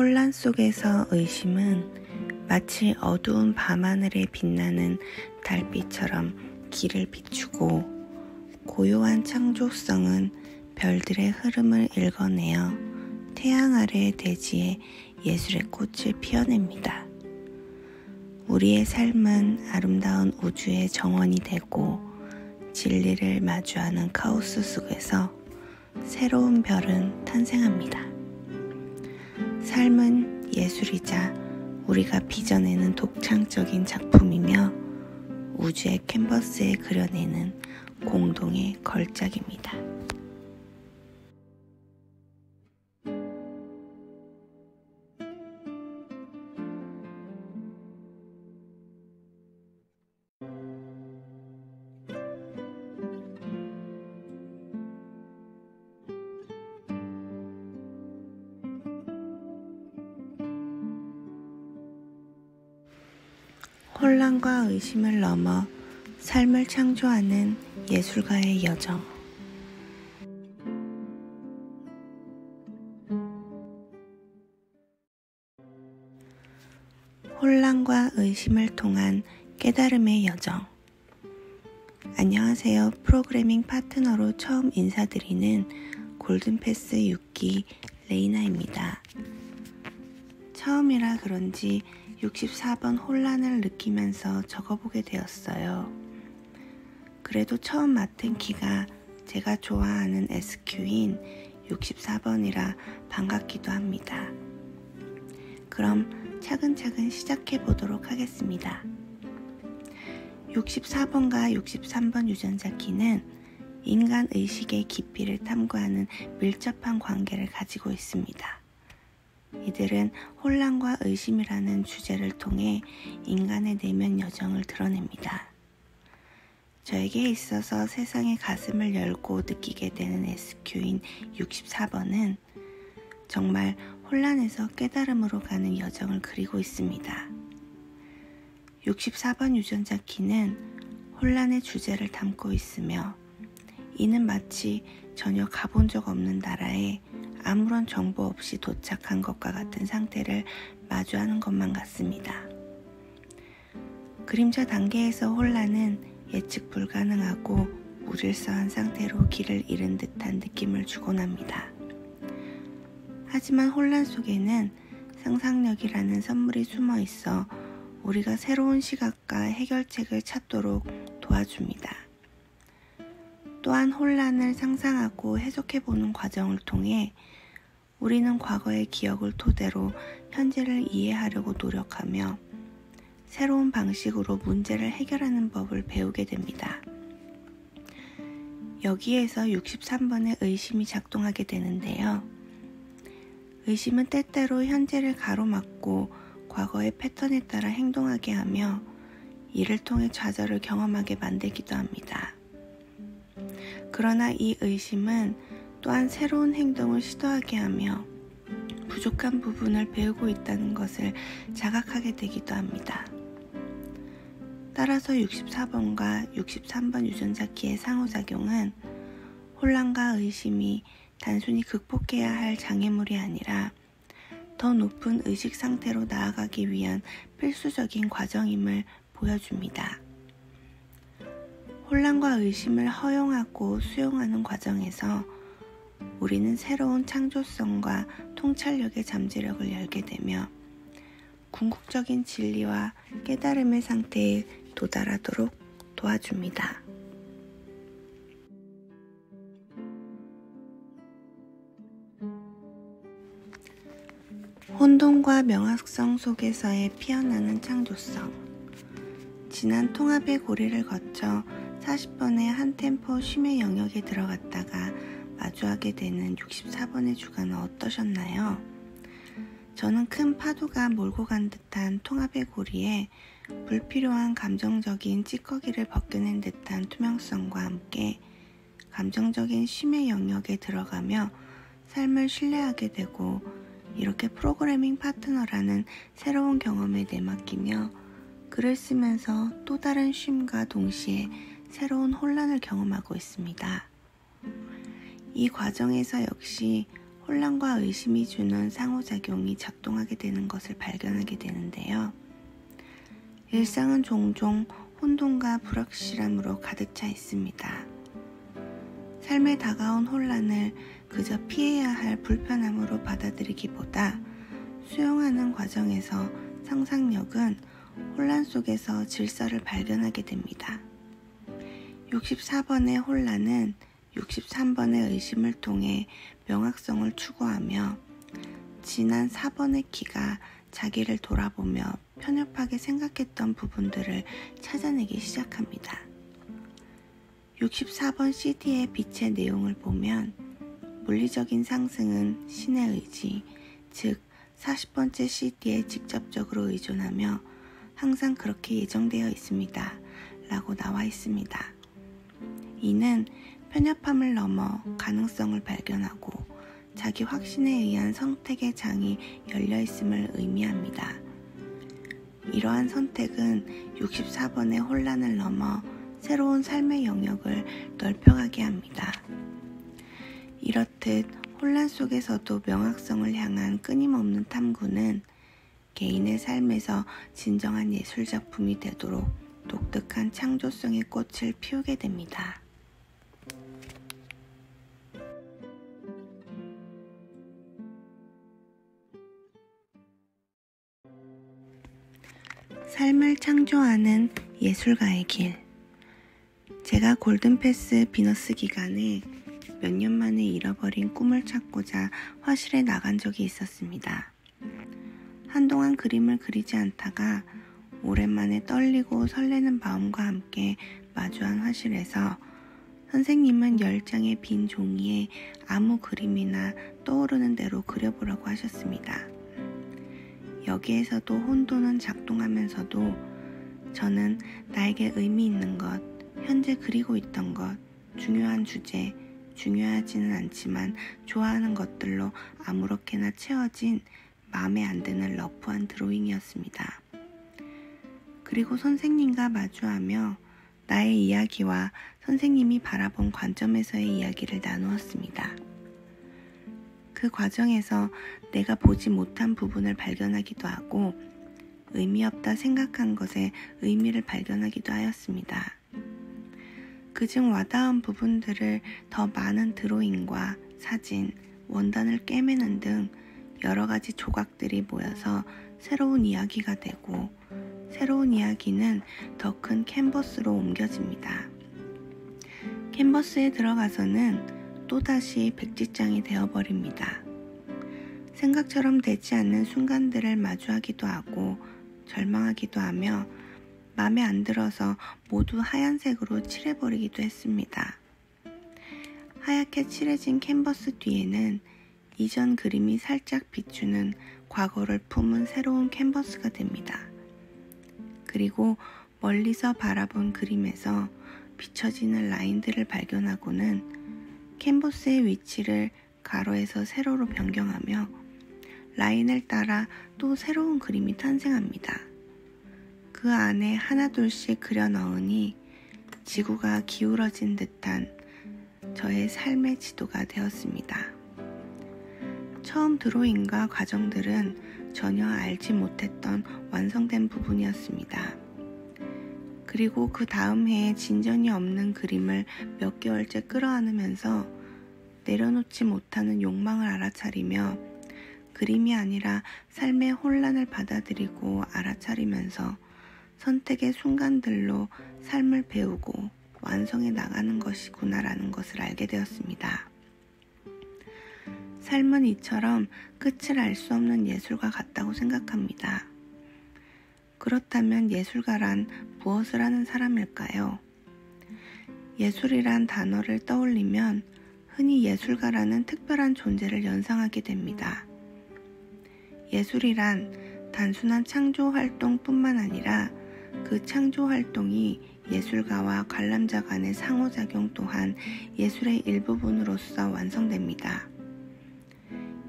혼란 속에서 의심은 마치 어두운 밤하늘에 빛나는 달빛처럼 길을 비추고, 고요한 창조성은 별들의 흐름을 읽어내어 태양 아래의 대지에 예술의 꽃을 피워냅니다. 우리의 삶은 아름다운 우주의 정원이 되고, 진리를 마주하는 카오스 속에서 새로운 별은 탄생합니다. 삶은 예술이자 우리가 빚어내는 독창적인 작품이며 우주의 캔버스에 그려내는 공동의 걸작입니다. 혼란과 의심을 넘어 삶을 창조하는 예술가의 여정. 혼란과 의심을 통한 깨달음의 여정. 안녕하세요. 프로그래밍 파트너로 처음 인사드리는 골든패스 6기 레이나입니다. 처음이라 그런지 64번 혼란을 느끼면서 적어보게 되었어요. 그래도 처음 맡은 키가 제가 좋아하는 SQ인 64번이라 반갑기도 합니다. 그럼 차근차근 시작해 보도록 하겠습니다. 64번과 63번 유전자 키는 인간 의식의 깊이를 탐구하는 밀접한 관계를 가지고 있습니다. 이들은 혼란과 의심이라는 주제를 통해 인간의 내면 여정을 드러냅니다. 저에게 있어서 세상의 가슴을 열고 느끼게 되는 SQ인 64번은 정말 혼란에서 깨달음으로 가는 여정을 그리고 있습니다. 64번 유전자 키는 혼란의 주제를 담고 있으며, 이는 마치 전혀 가본 적 없는 나라에 아무런 정보 없이 도착한 것과 같은 상태를 마주하는 것만 같습니다. 그림자 단계에서 혼란은 예측 불가능하고 무질서한 상태로 길을 잃은 듯한 느낌을 주곤 합니다. 하지만 혼란 속에는 상상력이라는 선물이 숨어 있어 우리가 새로운 시각과 해결책을 찾도록 도와줍니다. 또한 혼란을 상상하고 해석해보는 과정을 통해 우리는 과거의 기억을 토대로 현재를 이해하려고 노력하며 새로운 방식으로 문제를 해결하는 법을 배우게 됩니다. 여기에서 63번의 의심이 작동하게 되는데요. 의심은 때때로 현재를 가로막고 과거의 패턴에 따라 행동하게 하며 이를 통해 좌절을 경험하게 만들기도 합니다. 그러나 이 의심은 또한 새로운 행동을 시도하게 하며 부족한 부분을 배우고 있다는 것을 자각하게 되기도 합니다. 따라서 64번과 63번 유전자 키의 상호작용은 혼란과 의심이 단순히 극복해야 할 장애물이 아니라 더 높은 의식 상태로 나아가기 위한 필수적인 과정임을 보여줍니다. 혼란과 의심을 허용하고 수용하는 과정에서 우리는 새로운 창조성과 통찰력의 잠재력을 열게 되며 궁극적인 진리와 깨달음의 상태에 도달하도록 도와줍니다. 혼돈과 명확성 속에서의 피어나는 창조성. 지난 통합의 고리를 거쳐 40번의 한 템포 쉼의 영역에 들어갔다가 마주하게 되는 64번의 주간은 어떠셨나요? 저는 큰 파도가 몰고 간 듯한 통합의 고리에 불필요한 감정적인 찌꺼기를 벗겨낸 듯한 투명성과 함께 감정적인 쉼의 영역에 들어가며 삶을 신뢰하게 되고, 이렇게 프로그래밍 파트너라는 새로운 경험에 내맡기며 글을 쓰면서 또 다른 쉼과 동시에 새로운 혼란을 경험하고 있습니다. 이 과정에서 역시 혼란과 의심이 주는 상호작용이 작동하게 되는 것을 발견하게 되는데요. 일상은 종종 혼돈과 불확실함으로 가득 차 있습니다. 삶에 다가온 혼란을 그저 피해야 할 불편함으로 받아들이기보다 수용하는 과정에서 상상력은 혼란 속에서 질서를 발견하게 됩니다. 64번의 혼란은 63번의 의심을 통해 명확성을 추구하며 지난 4번의 키가 자기를 돌아보며 편협하게 생각했던 부분들을 찾아내기 시작합니다. 64번 CD의 빛의 내용을 보면 물리적인 상승은 신의 의지, 즉 40번째 CD에 직접적으로 의존하며 항상 그렇게 예정되어 있습니다. 라고 나와 있습니다. 이는 편협함을 넘어 가능성을 발견하고 자기 확신에 의한 선택의 장이 열려있음을 의미합니다. 이러한 선택은 64번의 혼란을 넘어 새로운 삶의 영역을 넓혀가게 합니다. 이렇듯 혼란 속에서도 명확성을 향한 끊임없는 탐구는 개인의 삶에서 진정한 예술작품이 되도록 독특한 창조성의 꽃을 피우게 됩니다. 삶을 창조하는 예술가의 길. 제가 골든패스 비너스 기간에 몇 년 만에 잃어버린 꿈을 찾고자 화실에 나간 적이 있었습니다. 한동안 그림을 그리지 않다가 오랜만에 떨리고 설레는 마음과 함께 마주한 화실에서 선생님은 10장의 빈 종이에 아무 그림이나 떠오르는 대로 그려보라고 하셨습니다. 여기에서도 혼돈은 작동하면서도 저는 나에게 의미 있는 것, 현재 그리고 있던 것, 중요한 주제, 중요하지는 않지만 좋아하는 것들로 아무렇게나 채워진 마음에 안 드는 러프한 드로잉이었습니다. 그리고 선생님과 마주하며 나의 이야기와 선생님이 바라본 관점에서의 이야기를 나누었습니다. 그 과정에서 내가 보지 못한 부분을 발견하기도 하고 의미 없다 생각한 것에 의미를 발견하기도 하였습니다. 그중 와닿은 부분들을 더 많은 드로잉과 사진, 원단을 꿰매는 등 여러 가지 조각들이 모여서 새로운 이야기가 되고 새로운 이야기는 더 큰 캔버스로 옮겨집니다. 캔버스에 들어가서는 또다시 백지장이 되어버립니다. 생각처럼 되지 않는 순간들을 마주하기도 하고 절망하기도 하며 마음에 안 들어서 모두 하얀색으로 칠해버리기도 했습니다. 하얗게 칠해진 캔버스 뒤에는 이전 그림이 살짝 비추는 과거를 품은 새로운 캔버스가 됩니다. 그리고 멀리서 바라본 그림에서 비춰지는 라인들을 발견하고는 캔버스의 위치를 가로에서 세로로 변경하며 라인을 따라 또 새로운 그림이 탄생합니다. 그 안에 하나둘씩 그려 넣으니 지구가 기울어진 듯한 저의 삶의 지도가 되었습니다. 처음 드로잉과 과정들은 전혀 알지 못했던 완성된 부분이었습니다. 그리고 그 다음 해에 진전이 없는 그림을 몇 개월째 끌어안으면서 내려놓지 못하는 욕망을 알아차리며 그림이 아니라 삶의 혼란을 받아들이고 알아차리면서 선택의 순간들로 삶을 배우고 완성해 나가는 것이구나라는 것을 알게 되었습니다. 삶은 이처럼 끝을 알 수 없는 예술과 같다고 생각합니다. 그렇다면 예술가란 무엇을 하는 사람일까요? 예술이란 단어를 떠올리면 흔히 예술가라는 특별한 존재를 연상하게 됩니다. 예술이란 단순한 창조 활동뿐만 아니라 그 창조 활동이 예술가와 관람자 간의 상호작용 또한 예술의 일부분으로서 완성됩니다.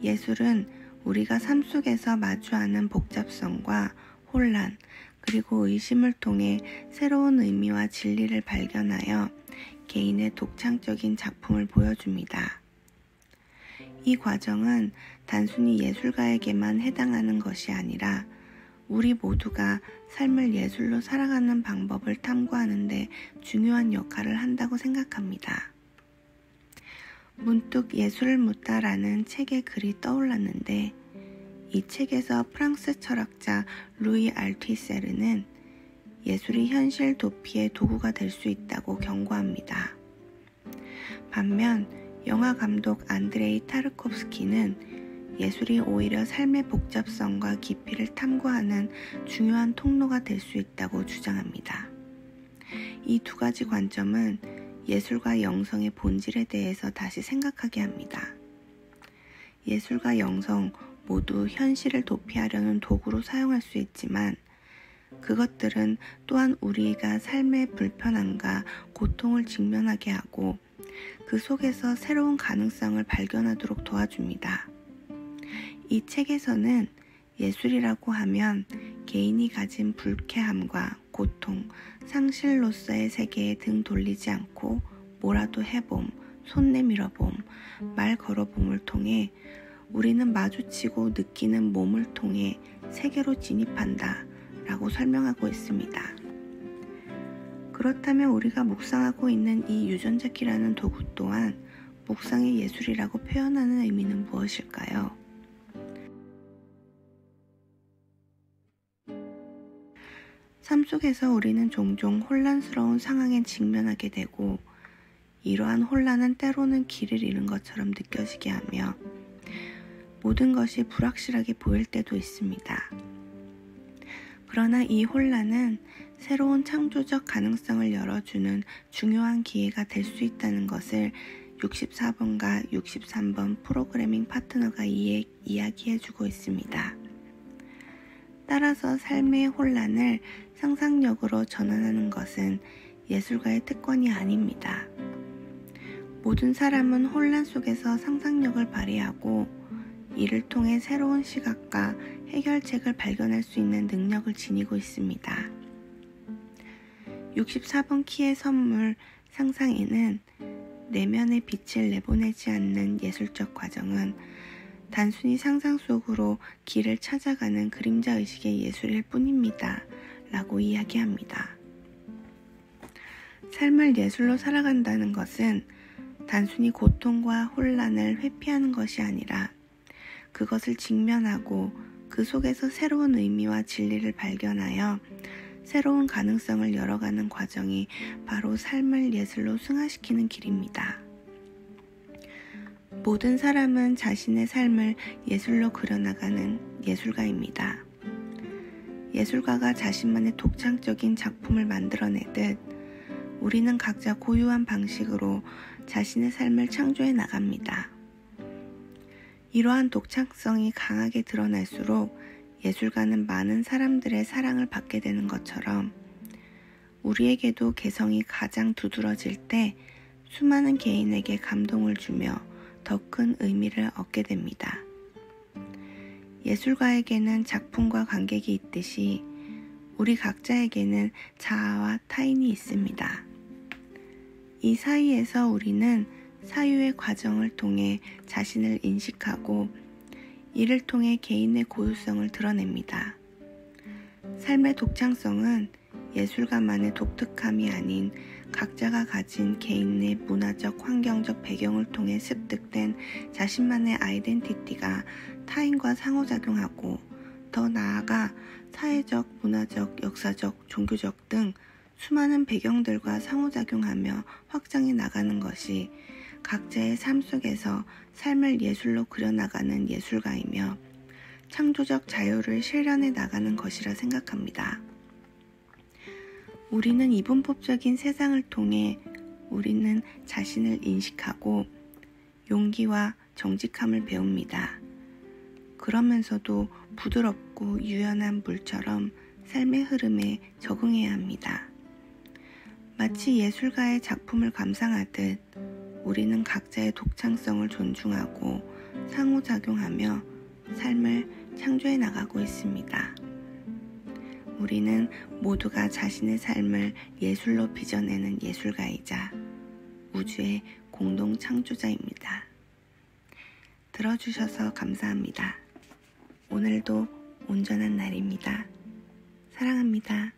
예술은 우리가 삶 속에서 마주하는 복잡성과 혼란, 그리고 의심을 통해 새로운 의미와 진리를 발견하여 개인의 독창적인 작품을 보여줍니다. 이 과정은 단순히 예술가에게만 해당하는 것이 아니라 우리 모두가 삶을 예술로 살아가는 방법을 탐구하는 데 중요한 역할을 한다고 생각합니다. 문득 예술을 묻다라는 책의 글이 떠올랐는데 이 책에서 프랑스 철학자 루이 알투이세르는 예술이 현실 도피의 도구가 될 수 있다고 경고합니다. 반면 영화 감독 안드레이 타르코프스키는 예술이 오히려 삶의 복잡성과 깊이를 탐구하는 중요한 통로가 될 수 있다고 주장합니다. 이 두 가지 관점은 예술과 영성의 본질에 대해서 다시 생각하게 합니다. 예술과 영성 모두 현실을 도피하려는 도구로 사용할 수 있지만 그것들은 또한 우리가 삶의 불편함과 고통을 직면하게 하고 그 속에서 새로운 가능성을 발견하도록 도와줍니다. 이 책에서는 예술이라고 하면 개인이 가진 불쾌함과 고통, 상실로서의 세계에 등 돌리지 않고 뭐라도 해봄, 손 내밀어봄, 말 걸어봄을 통해 우리는 마주치고 느끼는 몸을 통해 세계로 진입한다 라고 설명하고 있습니다. 그렇다면 우리가 묵상하고 있는 이 유전자키라는 도구 또한 묵상의 예술이라고 표현하는 의미는 무엇일까요? 삶 속에서 우리는 종종 혼란스러운 상황에 직면하게 되고 이러한 혼란은 때로는 길을 잃은 것처럼 느껴지게 하며 모든 것이 불확실하게 보일 때도 있습니다. 그러나 이 혼란은 새로운 창조적 가능성을 열어주는 중요한 기회가 될 수 있다는 것을 64번과 63번 프로그래밍 파트너가 이야기해주고 있습니다. 따라서 삶의 혼란을 상상력으로 전환하는 것은 예술가의 특권이 아닙니다. 모든 사람은 혼란 속에서 상상력을 발휘하고 이를 통해 새로운 시각과 해결책을 발견할 수 있는 능력을 지니고 있습니다. 64번 키의 선물 상상에는 내면의 빛을 내보내지 않는 예술적 과정은 단순히 상상 속으로 길을 찾아가는 그림자의식의 예술일 뿐입니다. 라고 이야기합니다. 삶을 예술로 살아간다는 것은 단순히 고통과 혼란을 회피하는 것이 아니라 그것을 직면하고 그 속에서 새로운 의미와 진리를 발견하여 새로운 가능성을 열어가는 과정이 바로 삶을 예술로 승화시키는 길입니다. 모든 사람은 자신의 삶을 예술로 그려나가는 예술가입니다. 예술가가 자신만의 독창적인 작품을 만들어내듯 우리는 각자 고유한 방식으로 자신의 삶을 창조해 나갑니다. 이러한 독창성이 강하게 드러날수록 예술가는 많은 사람들의 사랑을 받게 되는 것처럼 우리에게도 개성이 가장 두드러질 때 수많은 개인에게 감동을 주며 더 큰 의미를 얻게 됩니다. 예술가에게는 작품과 관객이 있듯이 우리 각자에게는 자아와 타인이 있습니다. 이 사이에서 우리는 사유의 과정을 통해 자신을 인식하고 이를 통해 개인의 고유성을 드러냅니다. 삶의 독창성은 예술가만의 독특함이 아닌 각자가 가진 개인의 문화적, 환경적 배경을 통해 습득된 자신만의 아이덴티티가 타인과 상호작용하고 더 나아가 사회적, 문화적, 역사적, 종교적 등 수많은 배경들과 상호작용하며 확장해 나가는 것이 각자의 삶 속에서 삶을 예술로 그려나가는 예술가이며 창조적 자유를 실현해 나가는 것이라 생각합니다. 우리는 이분법적인 세상을 통해 우리는 자신을 인식하고 용기와 정직함을 배웁니다. 그러면서도 부드럽고 유연한 물처럼 삶의 흐름에 적응해야 합니다. 마치 예술가의 작품을 감상하듯 우리는 각자의 독창성을 존중하고 상호작용하며 삶을 창조해 나가고 있습니다. 우리는 모두가 자신의 삶을 예술로 빚어내는 예술가이자 우주의 공동 창조자입니다. 들어주셔서 감사합니다. 오늘도 온전한 날입니다. 사랑합니다.